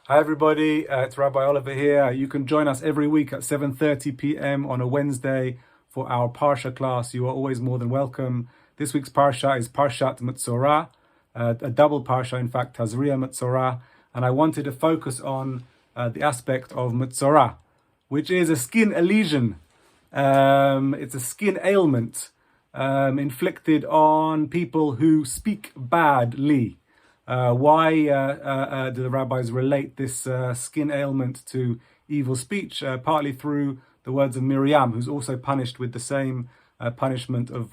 Hi everybody, it's Rabbi Oliver here. You can join us every week at 7:30 p.m. on a Wednesday for our Parsha class. You are always more than welcome. This week's Parsha is Parshat Metsorah, a double Parsha, in fact, Tazriah Metsorah. And I wanted to focus on the aspect of Metsorah, which is a skin lesion. It's a skin ailment inflicted on people who speak badly. Why do the rabbis relate this skin ailment to evil speech? Partly through the words of Miriam, who's also punished with the same punishment of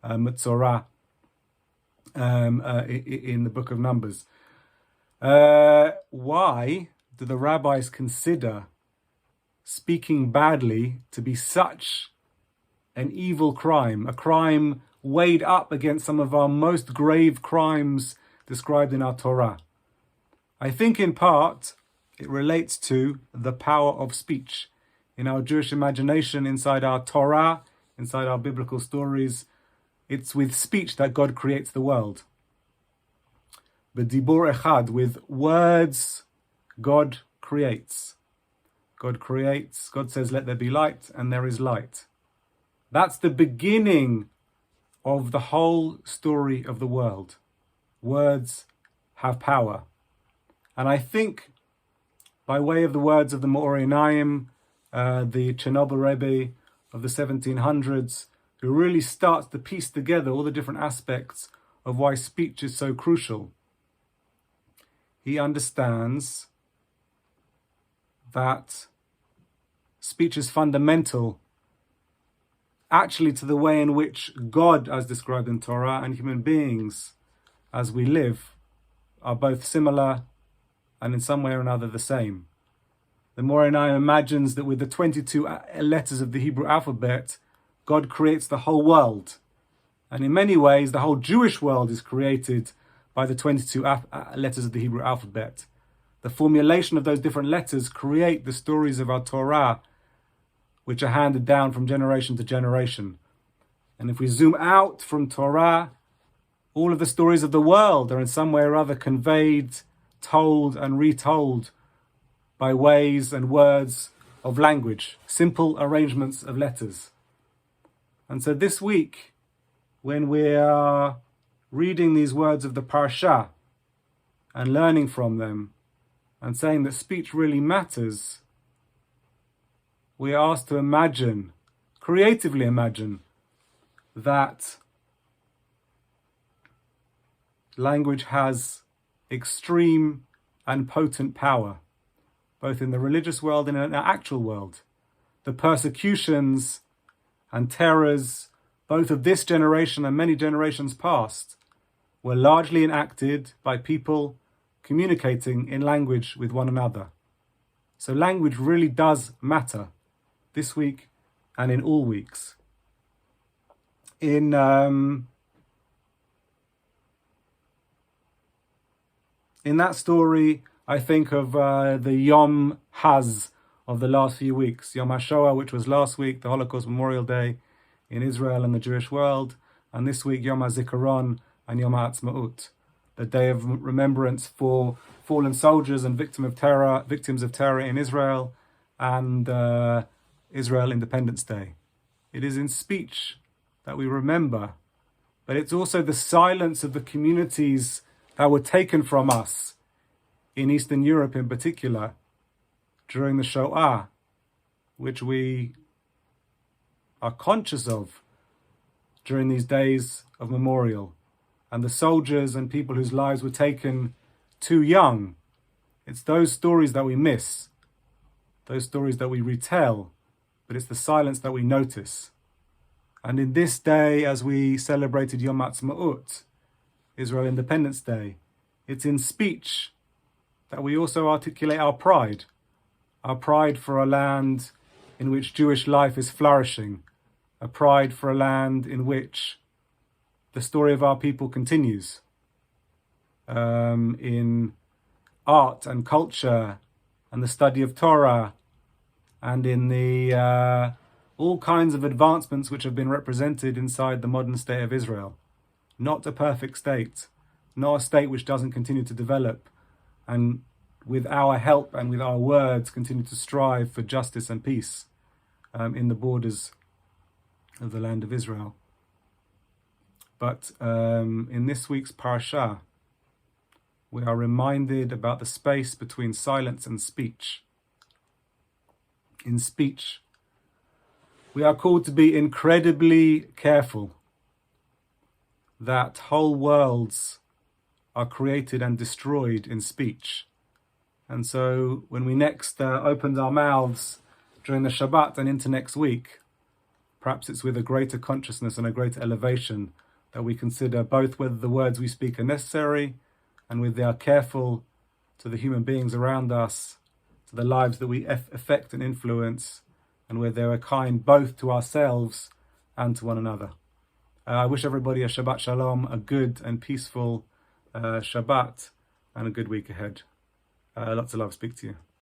Metsorah in the book of Numbers. Why do the rabbis consider speaking badly to be such an evil crime, a crime weighed up against some of our most grave crimes described in our Torah? I think in part it relates to the power of speech. In our Jewish imagination, inside our Torah, inside our biblical stories, it's with speech that God creates the world. B'dibur echad, with words, God creates. God creates, God says, let there be light, and there is light. That's the beginning of the whole story of the world. Words have power. And I think, by way of the words of the Me'or the Chernobyl Rebbe of the 1700s, who really starts to piece together all the different aspects of why speech is so crucial, he understands that speech is fundamental actually to the way in which God, as described in Torah, and human beings as we live are both similar and in some way or another the same. The Me'or imagines that with the 22 letters of the Hebrew alphabet, God creates the whole world. And in many ways, the whole Jewish world is created by the 22 letters of the Hebrew alphabet. The formulation of those different letters create the stories of our Torah, which are handed down from generation to generation. And if we zoom out from Torah, all of the stories of the world are in some way or other conveyed, told and retold by ways and words of language, simple arrangements of letters. And so this week, when we are reading these words of the Parsha and learning from them and saying that speech really matters, we are asked to imagine, creatively imagine, that language has extreme and potent power, both in the religious world and in the actual world. The persecutions and terrors, both of this generation and many generations past, were largely enacted by people communicating in language with one another. So language really does matter this week and in all weeks. In that story, I think of the Yom Haz of the last few weeks. Yom HaShoah, which was last week, the Holocaust Memorial Day in Israel and the Jewish world. And this week, Yom HaZikaron and Yom HaAtzmaut, the day of remembrance for fallen soldiers and victims of terror in Israel, and Israel Independence Day. It is in speech that we remember, but it's also the silence of the communities that were taken from us in Eastern Europe in particular during the Shoah, which we are conscious of during these days of memorial, and the soldiers and people whose lives were taken too young. It's those stories that we miss, those stories that we retell, but it's the silence that we notice. And in this day, as we celebrated Yom HaAtzmaut, Israel Independence Day, it's in speech that we also articulate our pride for a land in which Jewish life is flourishing, a pride for a land in which the story of our people continues, in art and culture and the study of Torah, and in the all kinds of advancements which have been represented inside the modern state of Israel. Not a perfect state, not a state which doesn't continue to develop and with our help and with our words, continue to strive for justice and peace in the borders of the land of Israel. But in this week's Parsha, we are reminded about the space between silence and speech. In speech, we are called to be incredibly careful that whole worlds are created and destroyed in speech. And so when we next open our mouths during the Shabbat and into next week, perhaps it's with a greater consciousness and a greater elevation that we consider both whether the words we speak are necessary and whether they are careful to the human beings around us, to the lives that we affect and influence, and whether they are kind both to ourselves and to one another. I wish everybody a Shabbat Shalom, a good and peaceful Shabbat, and a good week ahead. Lots of love. Speak to you.